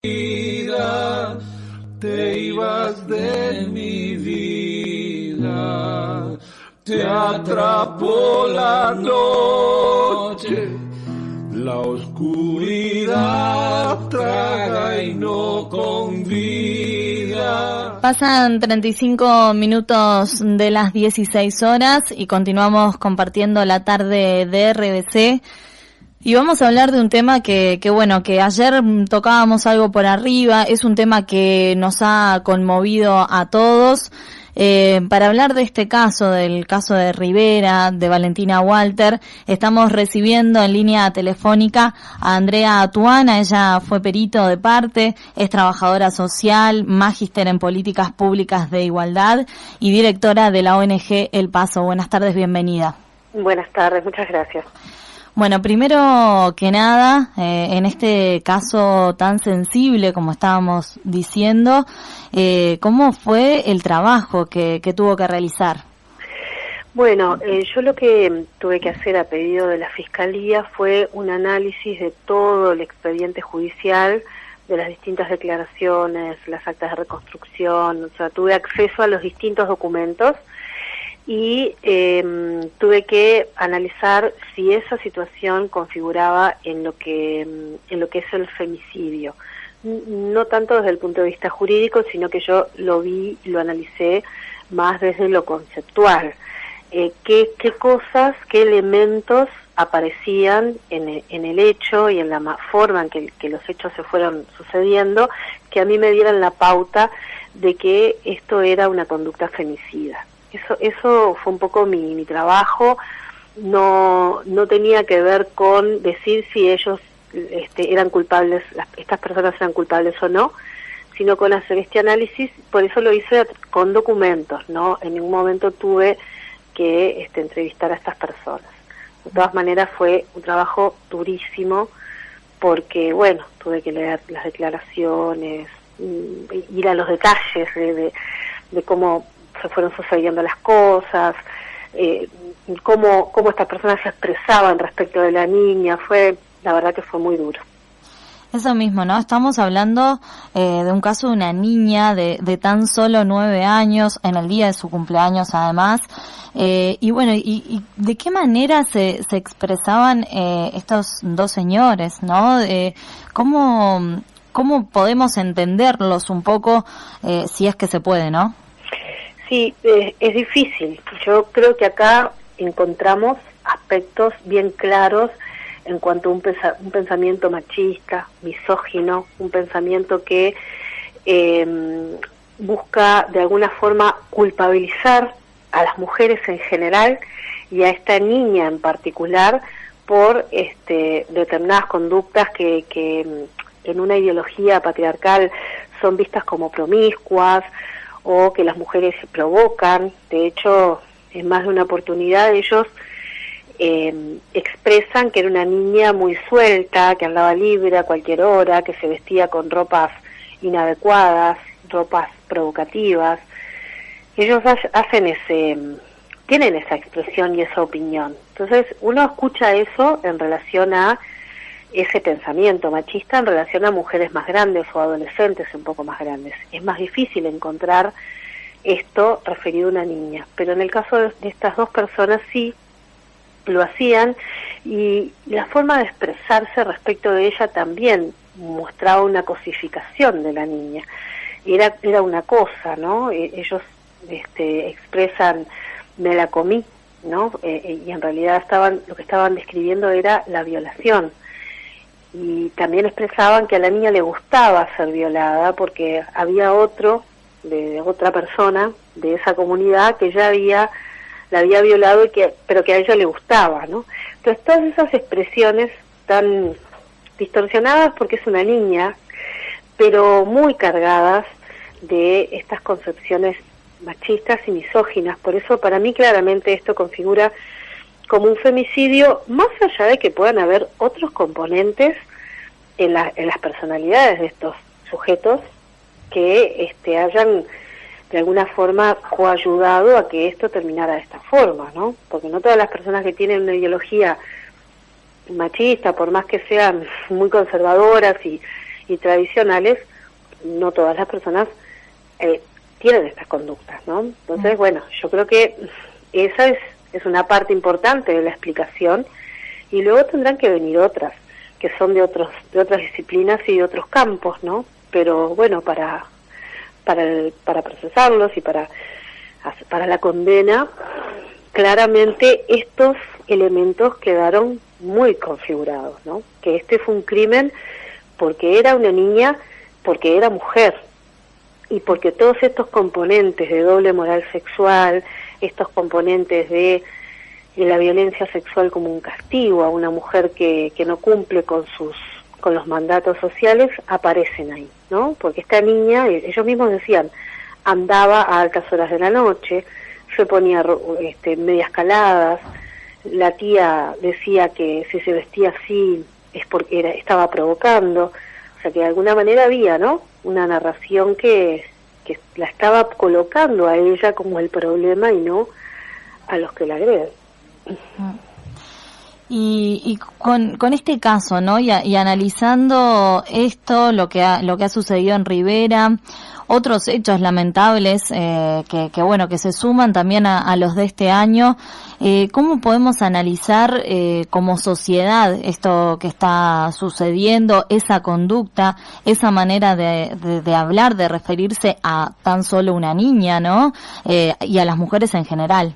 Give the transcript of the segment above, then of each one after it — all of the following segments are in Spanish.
vida, te ibas de mi vida, te atrapó la noche, la oscuridad traga y no convida. Pasan 35 minutos de las 16 horas y continuamos compartiendo la tarde de RBC. Y vamos a hablar de un tema que ayer tocábamos algo por arriba, es un tema que nos ha conmovido a todos. Para hablar de este caso, del caso de Rivera, de Valentina Walter, estamos recibiendo en línea telefónica a Andrea Atuana. Ella fue perito de parte, es trabajadora social, magíster en políticas públicas de igualdad y directora de la ONG El Paso. Buenas tardes, bienvenida. Buenas tardes, muchas gracias. Bueno, primero que nada, en este caso tan sensible como estábamos diciendo, ¿cómo fue el trabajo que tuvo que realizar? Bueno, yo lo que tuve que hacer a pedido de la Fiscalía fue un análisis de todo el expediente judicial, de las distintas declaraciones, las actas de reconstrucción, o sea, tuve acceso a los distintos documentos y tuve que analizar si esa situación configuraba en lo que es el femicidio, no tanto desde el punto de vista jurídico, sino que yo lo vi, lo analicé más desde lo conceptual, qué cosas, qué elementos aparecían en el hecho y en la forma en que los hechos se fueron sucediendo, que a mí me dieran la pauta de que esto era una conducta femicida. Eso fue un poco mi trabajo. No tenía que ver con decir si ellos eran culpables, estas personas eran culpables o no, sino con hacer este análisis. Por eso lo hice con documentos, ¿no? En ningún momento tuve que entrevistar a estas personas. De todas maneras fue un trabajo durísimo porque, bueno, tuve que leer las declaraciones, ir a los detalles de cómo se fueron sucediendo las cosas, cómo estas personas se expresaban respecto de la niña. La verdad que fue muy duro. Eso mismo, ¿no? Estamos hablando de un caso de una niña de tan solo 9 años, en el día de su cumpleaños además, y bueno, y ¿de qué manera se expresaban estos dos señores, ¿no? ¿Cómo podemos entenderlos un poco, si es que se puede, ¿no? Sí, es difícil. Yo creo que acá encontramos aspectos bien claros en cuanto a un pensamiento machista, misógino, un pensamiento que busca de alguna forma culpabilizar a las mujeres en general y a esta niña en particular por determinadas conductas que en una ideología patriarcal son vistas como promiscuas, o que las mujeres se provocan. De hecho, en más de una oportunidad ellos expresan que era una niña muy suelta, que andaba libre a cualquier hora, que se vestía con ropas inadecuadas, ropas provocativas. Ellos tienen esa expresión y esa opinión. Entonces uno escucha eso en relación a ese pensamiento machista en relación a mujeres más grandes o adolescentes un poco más grandes. Es más difícil encontrar esto referido a una niña, pero en el caso de estas dos personas sí lo hacían, y la forma de expresarse respecto de ella también mostraba una cosificación de la niña. Era una cosa, ¿no? Ellos expresan, me la comí, ¿no? Y en realidad lo que estaban describiendo era la violación. Y también expresaban que a la niña le gustaba ser violada porque había otra persona de esa comunidad que ya la había violado pero que a ella le gustaba, ¿no? Entonces todas esas expresiones tan distorsionadas porque es una niña, pero muy cargadas de estas concepciones machistas y misóginas. Por eso para mí claramente esto configura como un femicidio, más allá de que puedan haber otros componentes en las personalidades de estos sujetos que hayan de alguna forma coayudado a que esto terminara de esta forma, ¿no? Porque no todas las personas que tienen una ideología machista, por más que sean muy conservadoras y y tradicionales, no todas las personas tienen estas conductas, ¿no? Entonces, bueno, yo creo que esa es una parte importante de la explicación, y luego tendrán que venir otras, que son de otras disciplinas y de otros campos, ¿no? Pero bueno, para procesarlos y para la condena, claramente estos elementos quedaron muy configurados, ¿no? Que este fue un crimen porque era una niña, porque era mujer, y porque todos estos componentes de doble moral sexual, estos componentes de la violencia sexual como un castigo a una mujer que no cumple con los mandatos sociales, aparecen ahí, ¿no? Porque esta niña, ellos mismos decían, andaba a altas horas de la noche, se ponía medias caladas, la tía decía que si se vestía así es porque estaba provocando, o sea que de alguna manera había, ¿no?, una narración que la estaba colocando a ella como el problema y no a los que la agreden. Y con este caso, ¿no? Y analizando esto, lo que ha sucedido en Rivera, otros hechos lamentables que bueno, que se suman también a los de este año, ¿cómo podemos analizar como sociedad esto que está sucediendo, esa conducta, esa manera de hablar, de referirse a tan solo una niña, ¿no? Y a las mujeres en general?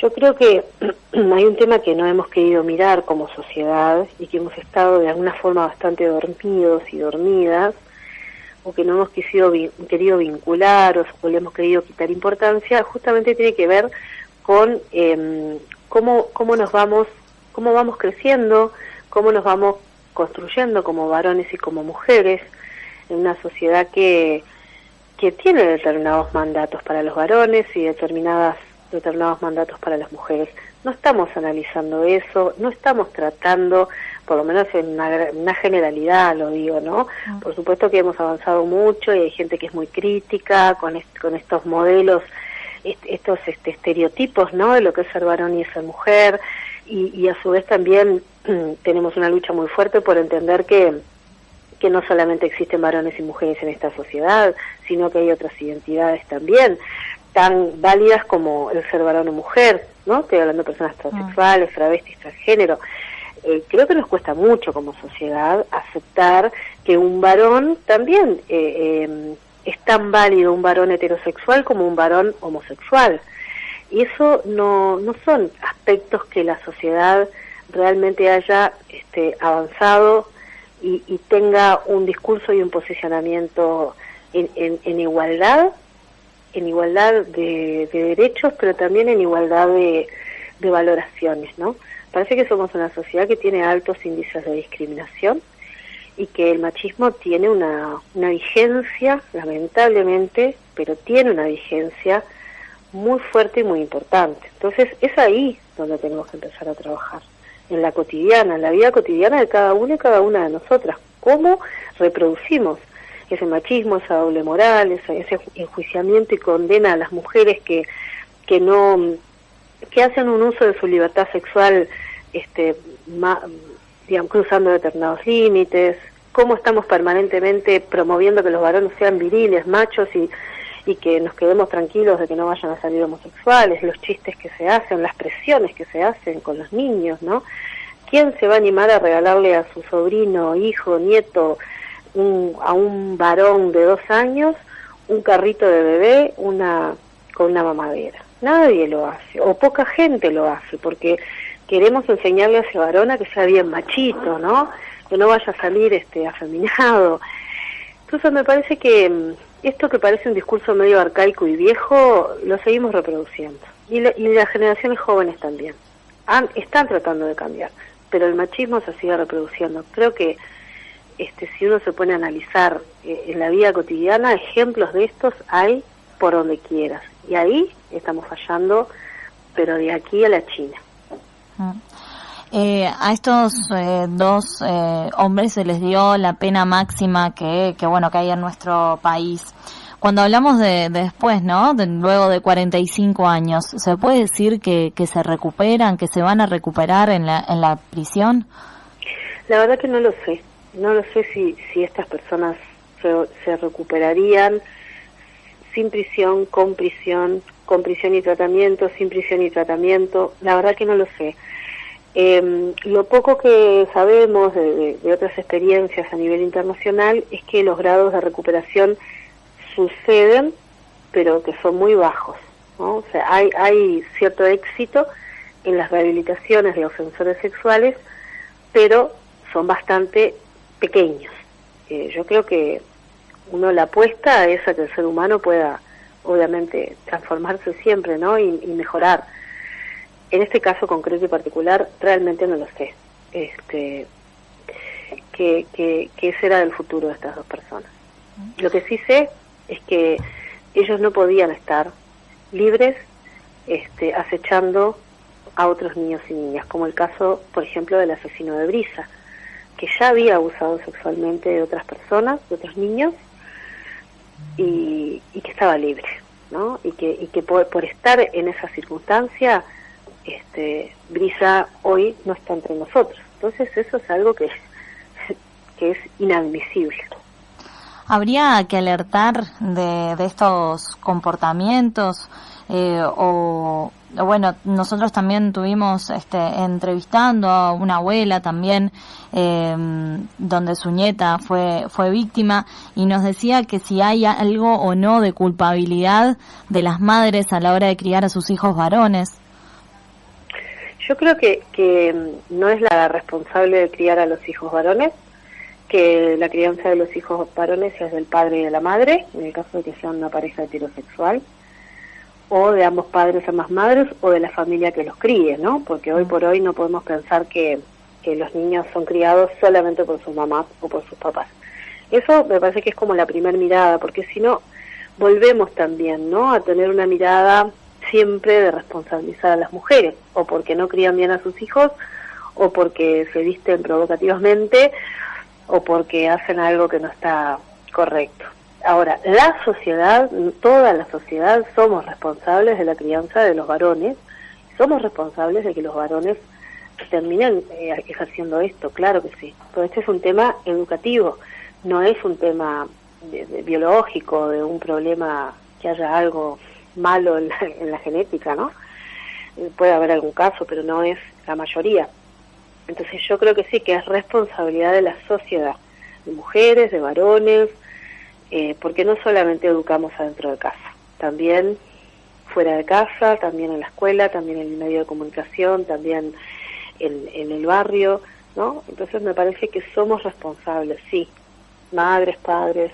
Yo creo que hay un tema que no hemos querido mirar como sociedad y que hemos estado de alguna forma bastante dormidos y dormidas, o que no hemos querido vincular o le hemos querido quitar importancia. Justamente tiene que ver con cómo vamos creciendo, cómo nos vamos construyendo como varones y como mujeres en una sociedad que tiene determinados mandatos para los varones y determinados mandatos para las mujeres. No estamos analizando eso, no estamos tratando, por lo menos en una generalidad lo digo, ¿no? Por supuesto que hemos avanzado mucho y hay gente que es muy crítica con estos modelos, estos estereotipos, ¿no?, de lo que es ser varón y ser mujer, y a su vez también tenemos una lucha muy fuerte por entender que no solamente existen varones y mujeres en esta sociedad, sino que hay otras identidades también, tan válidas como el ser varón o mujer, ¿no? Estoy hablando de personas transexuales, travestis, transgénero. Creo que nos cuesta mucho como sociedad aceptar que un varón también es tan válido, un varón heterosexual como un varón homosexual. Y eso no son aspectos que la sociedad realmente haya avanzado y tenga un discurso y un posicionamiento en igualdad de derechos, pero también en igualdad de valoraciones, ¿no? Parece que somos una sociedad que tiene altos índices de discriminación y que el machismo tiene una vigencia, lamentablemente, pero tiene una vigencia muy fuerte y muy importante. Entonces es ahí donde tenemos que empezar a trabajar, en la cotidiana, en la vida cotidiana de cada uno y cada una de nosotras. ¿Cómo reproducimos ese machismo, esa doble moral, ese enjuiciamiento y condena a las mujeres que hacen un uso de su libertad sexual, digamos, cruzando determinados límites? ¿Cómo estamos permanentemente promoviendo que los varones sean viriles, machos y que nos quedemos tranquilos de que no vayan a salir homosexuales? Los chistes que se hacen, las presiones que se hacen con los niños, ¿no? ¿Quién se va a animar a regalarle a su sobrino, hijo, nieto, a un varón de 2 años, un carrito de bebé con una mamadera? Nadie lo hace, o poca gente lo hace, porque queremos enseñarle a ese varón a que sea bien machito, ¿no? Que no vaya a salir afeminado. Entonces me parece que esto, que parece un discurso medio arcaico y viejo, lo seguimos reproduciendo. Y las generaciones jóvenes también están tratando de cambiar, pero el machismo se sigue reproduciendo. Creo que si uno se pone a analizar en la vida cotidiana, ejemplos de estos hay por donde quieras, y ahí estamos fallando, pero de aquí a la China. A estos 2 hombres se les dio la pena máxima que hay en nuestro país. Cuando hablamos de después, ¿no?, luego de 45 años, ¿se puede decir que se recuperan, que se van a recuperar en la prisión? La verdad que no lo sé. no lo sé si estas personas se recuperarían sin prisión, con prisión y tratamiento, sin prisión y tratamiento. La verdad que no lo sé. Lo poco que sabemos de otras experiencias a nivel internacional es que los grados de recuperación suceden, pero que son muy bajos, ¿no? O sea, hay cierto éxito en las rehabilitaciones de ofensores sexuales, pero son bastante pequeños. Yo creo que la apuesta es a que el ser humano pueda, obviamente, transformarse siempre, ¿no? Y mejorar. En este caso concreto y particular, realmente no lo sé. ¿Qué será del futuro de estas dos personas? Lo que sí sé es que ellos no podían estar libres acechando a otros niños y niñas, como el caso, por ejemplo, del asesino de Brisa, que ya había abusado sexualmente de otras personas, de otros niños, y que estaba libre, ¿no? Y que por estar en esa circunstancia, Brisa hoy no está entre nosotros. Entonces eso es algo que es inadmisible. ¿Habría que alertar de estos comportamientos? O bueno, nosotros también tuvimos entrevistando a una abuela también, donde su nieta fue víctima, y nos decía que si hay algo o no de culpabilidad de las madres a la hora de criar a sus hijos varones. Yo creo que no es la responsable de criar a los hijos varones, que la crianza de los hijos varones es del padre y de la madre, en el caso de que sean una pareja heterosexual, o de ambos padres o ambas madres, o de la familia que los críe, ¿no? Porque hoy por hoy no podemos pensar que los niños son criados solamente por sus mamás o por sus papás. Eso me parece que es como la primer mirada, porque si no, volvemos también, ¿no?, a tener una mirada siempre de responsabilizar a las mujeres, o porque no crían bien a sus hijos, o porque se visten provocativamente, o porque hacen algo que no está correcto. Ahora, la sociedad, toda la sociedad, somos responsables de la crianza de los varones, somos responsables de que los varones terminen ejerciendo esto, claro que sí. Pero este es un tema educativo, no es un tema biológico, de un problema que haya algo malo en la genética, ¿no? Puede haber algún caso, pero no es la mayoría. Entonces yo creo que sí, que es responsabilidad de la sociedad, de mujeres, de varones, porque no solamente educamos adentro de casa, también fuera de casa, también en la escuela, también en el medio de comunicación, también en el barrio, ¿no? Entonces me parece que somos responsables, sí, madres, padres,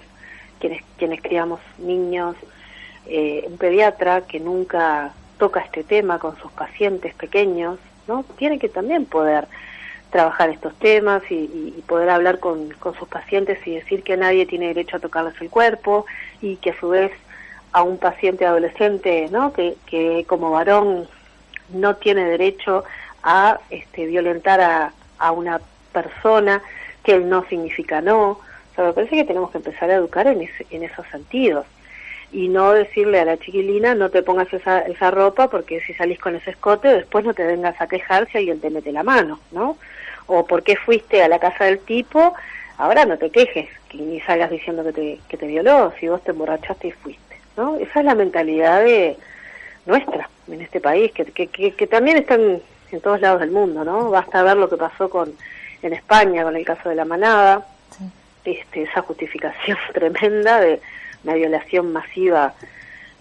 quienes criamos niños, un pediatra que nunca toca este tema con sus pacientes pequeños, ¿no? Tiene que también poder trabajar estos temas y poder hablar con sus pacientes y decir que nadie tiene derecho a tocarles el cuerpo, y que a su vez a un paciente adolescente, ¿no?, que como varón no tiene derecho a violentar a una persona, que el no significa no. O sea, me parece que tenemos que empezar a educar en esos sentidos, y no decirle a la chiquilina: no te pongas esa ropa, porque si salís con ese escote después no te vengas a quejar si alguien te mete la mano, ¿no? O ¿por qué fuiste a la casa del tipo? Ahora no te quejes, ni salgas diciendo que te violó, si vos te emborrachaste y fuiste, ¿no? Esa es la mentalidad nuestra en este país, que también está en todos lados del mundo, ¿no? Basta ver lo que pasó en España con el caso de la manada, sí. Esa justificación tremenda de una violación masiva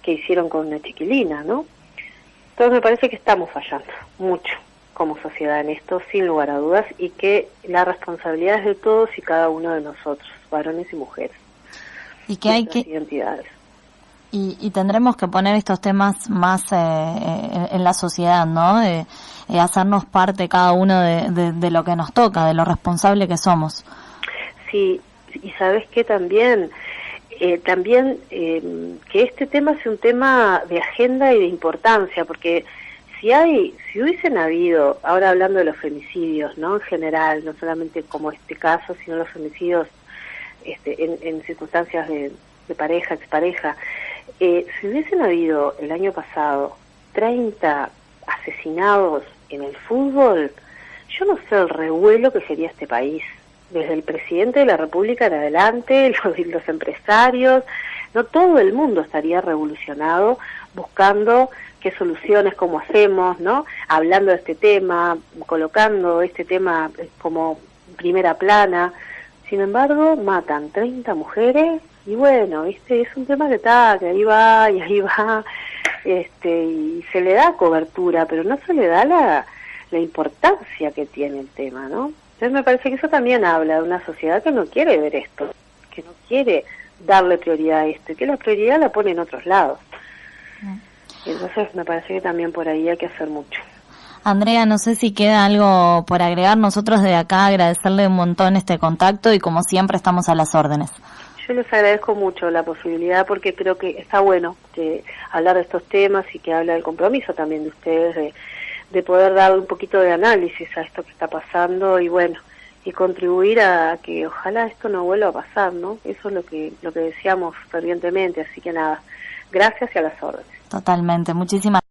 que hicieron con una chiquilina, ¿no? Entonces me parece que estamos fallando mucho como sociedad en esto, sin lugar a dudas, y que la responsabilidad es de todos y cada uno de nosotros, varones y mujeres, y que hay que identidades. Y tendremos que poner estos temas más en la sociedad, ¿no? Hacernos parte cada uno de lo que nos toca, de lo responsable que somos. Sí, y sabes que también que este tema sea un tema de agenda y de importancia, porque si hubiesen habido, ahora hablando de los femicidios, ¿no?, en general, no solamente como este caso, sino los femicidios en circunstancias de pareja, expareja, si hubiesen habido el año pasado 30 asesinados en el fútbol, yo no sé el revuelo que sería este país, desde el presidente de la República en adelante, los empresarios, no todo el mundo estaría revolucionado buscando qué soluciones, cómo hacemos, ¿no? Hablando de este tema, colocando este tema como primera plana. Sin embargo, matan 30 mujeres y bueno, ¿viste? Es un tema que está, que ahí va y ahí va, y se le da cobertura, pero no se le da la importancia que tiene el tema, ¿no? Entonces me parece que eso también habla de una sociedad que no quiere ver esto, que no quiere darle prioridad a esto, y que la prioridad la pone en otros lados. Entonces me parece que también por ahí hay que hacer mucho. Andrea, no sé si queda algo por agregar. Nosotros de acá agradecerle un montón este contacto y como siempre estamos a las órdenes. Yo les agradezco mucho la posibilidad porque creo que está bueno que hablar de estos temas y que habla del compromiso también de ustedes de poder dar un poquito de análisis a esto que está pasando y bueno, y contribuir a que ojalá esto no vuelva a pasar, ¿no? Eso es lo que deseamos fervientemente, así que nada, gracias y a las órdenes. Totalmente, muchísimas